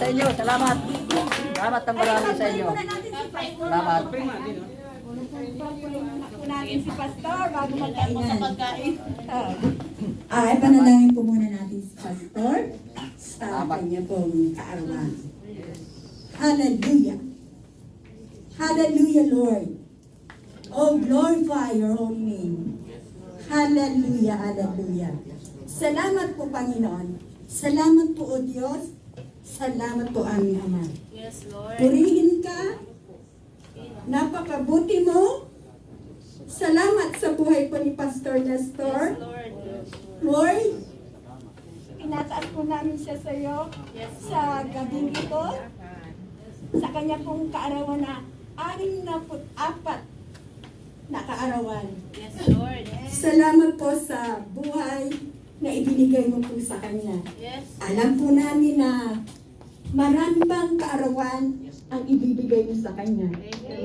sa inyo. Salamat. Salamat ng marami sa inyo. Salamat. Natin si Pastor bago magkainan sa pagkain. Ay, panalangin po muna natin si Pastor sa kanya pong kaarawan. Hallelujah. Hallelujah, Lord. Oh, glorify your holy name. Hallelujah, hallelujah. Salamat po, Panginoon. Salamat po, O Diyos. Salamat po, aming Ama. Yes, Lord. Purihin ka. Napakabuti mo. Salamat sa buhay po ni Pastor Nestor. Lord. Lord, pinataas po namin siya sa iyo sa gabing ito. Sa kanya pong kaarawan na 64 na kaarawan. Yes, Lord. Salamat po sa buhay na ibinigay mo po sa kanya. Yes. Alam po namin na marami pang kaarawan ang ibibigay mo sa kanya.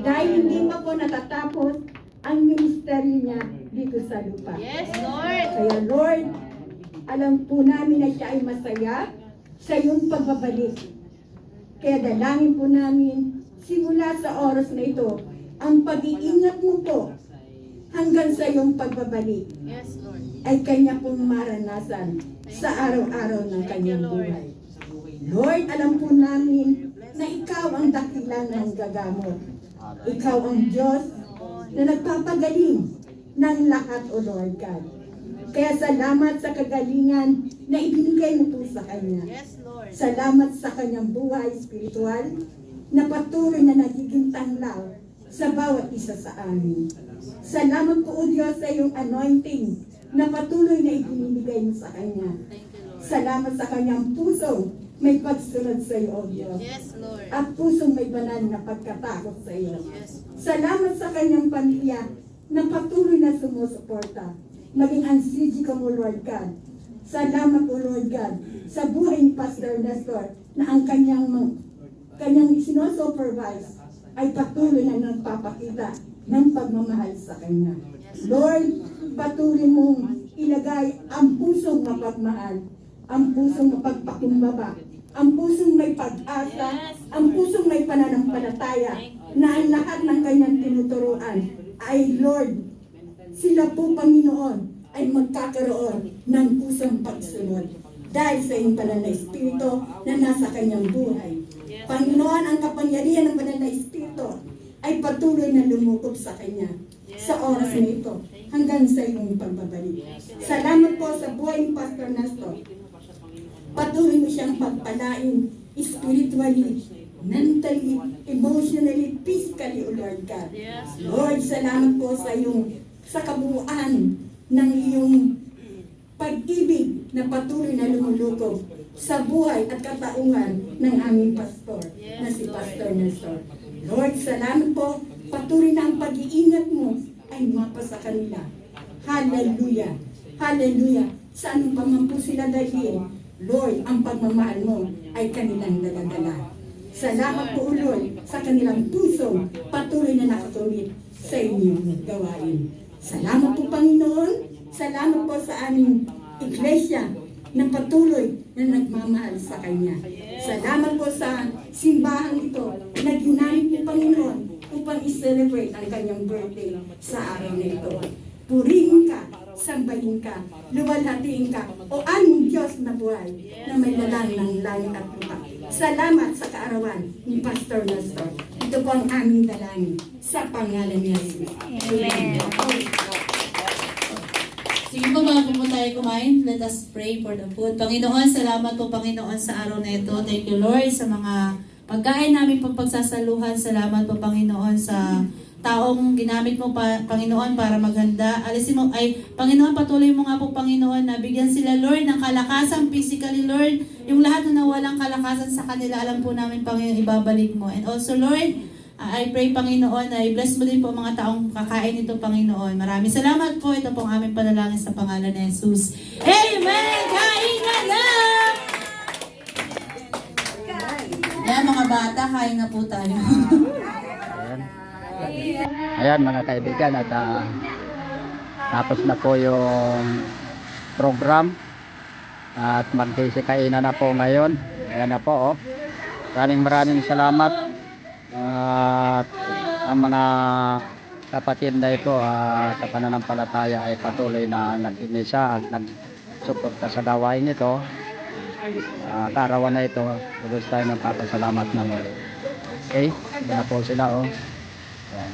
Dahil hindi pa po natatapos ang ministeryo niya dito sa lupa. Yes, Lord. Kaya Lord, alam po namin na siya ay masaya sa iyong pagbabalik. Kaya dalangin po namin, simula sa oras na ito, ang pag-iingat mo po hanggang sa iyong pagbabalik Yes, Lord. ay kanya pong maranasan sa araw-araw ng kanyang buhay. Lord, alam po namin na ikaw ang dakilang ng gagamot. Ikaw ang Diyos na nagpapagaling ng lahat, O Lord God. Kaya salamat sa kagalingan na ibinigay mo po sa kanya. Yes, Lord. Salamat sa kanyang buhay spiritual na patuloy na nagiging tanglaw sa bawat isa sa amin. Salamat po, O Diyos, sa iyong anointing na patuloy na ibinibigay mo sa kanya. Salamat sa kanyang puso may pagsunod sa iyo, O Diyos. Yes, Lord. At pusong may banal na pagkatakot sa iyo. Yes. Salamat sa kanyang pamilya na patuloy na sumusuporta. Maging ang CG ka mo, Lord God. Salamat, O Lord God, sa buhay ni Pastor Nestor na ang kanyang sinosupervise ay patuloy na nagpapakita ng pagmamahal sa kanya. Lord, patuloy mong ilagay ang pusong mapagmahal, ang pusong mapagpakumbaba, ang pusong may pag-asa, ang pusong may pananampalataya, na ang lahat ng kanyang tinuturuan ay Lord, sila po Panginoon ay magkakaroon ng pusong pagsunod dahil sa iyong banal na Espiritu na nasa kanyang buhay. Panginoon, ang kapangyarihan ng banal na Espiritu ay patuloy na lumukob sa kanya sa oras na ito hanggang sa iyong pagbabalik. Salamat po sa buhay ni Pastor Nestor. Patuloy mo siyang pagpalain spiritually, mentally, emotionally, physically, O Lord God. Lord, salamat po sa kabuuan ng iyong pag-ibig na patuloy na lumulukob sa buhay at kataungan ng aming pastor na si Pastor Nestor. Lord, salamat po, patuloy na ang pag-iingat mo ay mapa sa kanila. Hallelujah! Hallelujah! Saan pa man po sila dalhin, Lord, ang pagmamahal mo ay kanilang daladala. Salamat po, Lord, sa kanilang puso, patuloy na nakatuloy sa inyong gawain. Salamat po, Panginoon. Salamat po sa aming iglesia na patuloy na nagmamahal sa Kanya. Salamat po sa simbahan ito na ginamit po, Panginoon, upang i-celebrate ang Kanyang birthday sa araw na ito. Purihin ka, sambahin ka, luwalhatiin ka, o aming Diyos na buhay na may lalang ng langit at lupa. Salamat sa kaarawan ni Pastor Nestor. Ito po ang aming dalangin sa pangalan ni Jesus. Amen. Sige po, bago po tayo kumain, let us pray for the food. Panginoon, salamat po Panginoon sa araw na ito. Thank you Lord sa mga pagkain namin pong pagsasaluhan. Salamat po Panginoon sa taong ginamit mo Panginoon para maghanda. Alisin mo, Panginoon, patuloy mo nga po Panginoon na bigyan sila Lord ng kalakasan physically Lord. Yung lahat na nawalang kalakasan sa kanila, alam po namin Panginoon, ibabalik mo. And also Lord, I pray Panginoon na i-bless mo din po mga taong kakain nito Panginoon. Maraming salamat po. Ito po ang aming panalangin sa pangalan ni Jesus. Amen! Kain na na! Yan mga bata, kain na po tayo. Ayan mga kaibigan, at tapos na po yung program at magsisikainan na po ngayon. Ayan na po, oh. maraming salamat at ang mga kapatid na ito sa pananampalataya ay patuloy na nag-inisa at nagsuporta sa gawain nito. Kaarawan na ito, tuloy tayo ng papasalamat na muli. Okay, ito na po sila oh. Ayan.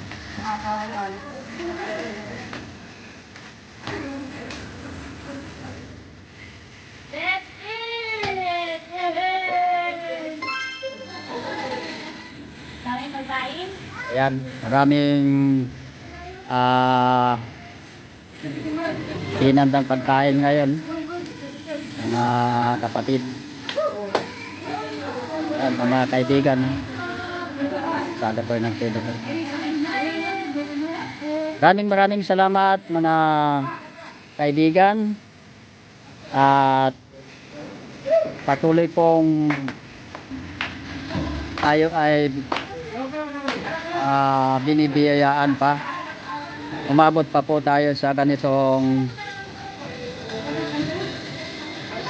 Ayan, maraming hinandang pagkain ngayon mga kapatid at mga kaibigan. Sada po ng sila. Maraming salamat mga kaibigan at patuloy pong tayo ay binibiyayaan pa. Umabot pa po tayo sa ganitong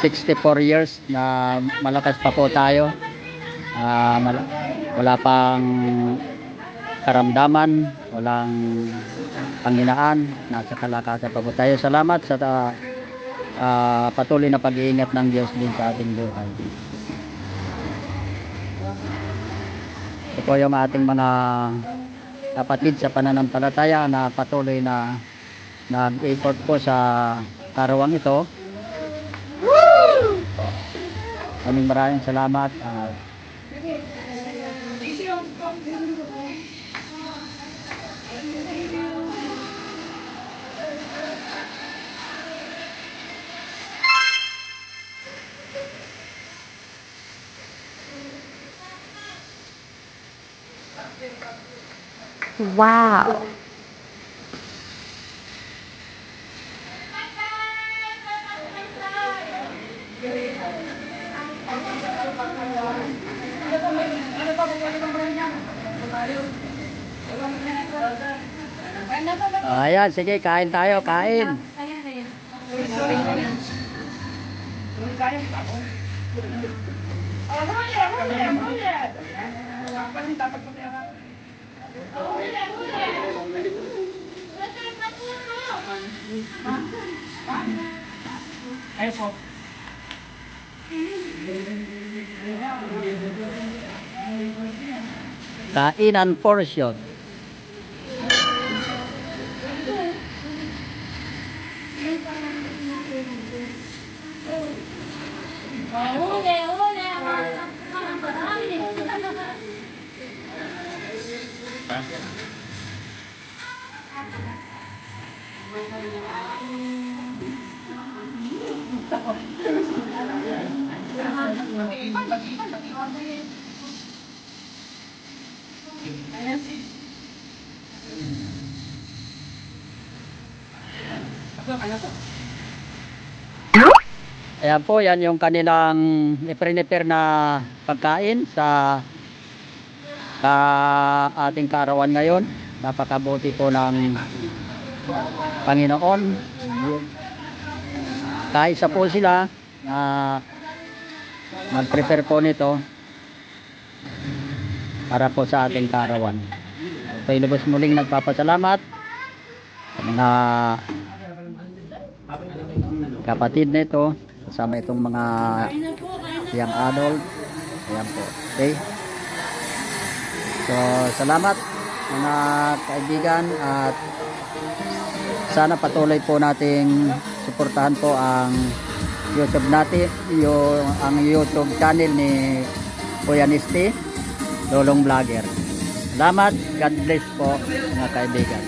64 years na malakas pa po tayo. Wala pang karamdaman, walang panghinaan, nasa kalakasan pa po tayo. Salamat sa patuloy na pag-iingat ng Diyos din sa ating buhay. Ito po yung ating mga kapatid sa pananampalataya na patuloy na nag-effort po sa karawang ito. Maraming salamat. Wow. Ayan, sige, kain tayo, kain. Kainan portion. Ayan po, yan yung kanilang i-prepare na pagkain sa ating kaarawan ngayon. Napakabuti po ng Panginoon. Kaisa po sila na mag-prepare po nito para po sa ating kaarawan. So, ilubos muling nagpapasalamat sa mga kapatid nito, kasama itong mga young adult. Ayan po. Okay. So, salamat mga kaibigan at sana patuloy po nating suportahan po ang YouTube natin, ang YouTube channel ni Kuya Nisty, Lolong Vlogger. Salamat. God bless po mga kaibigan.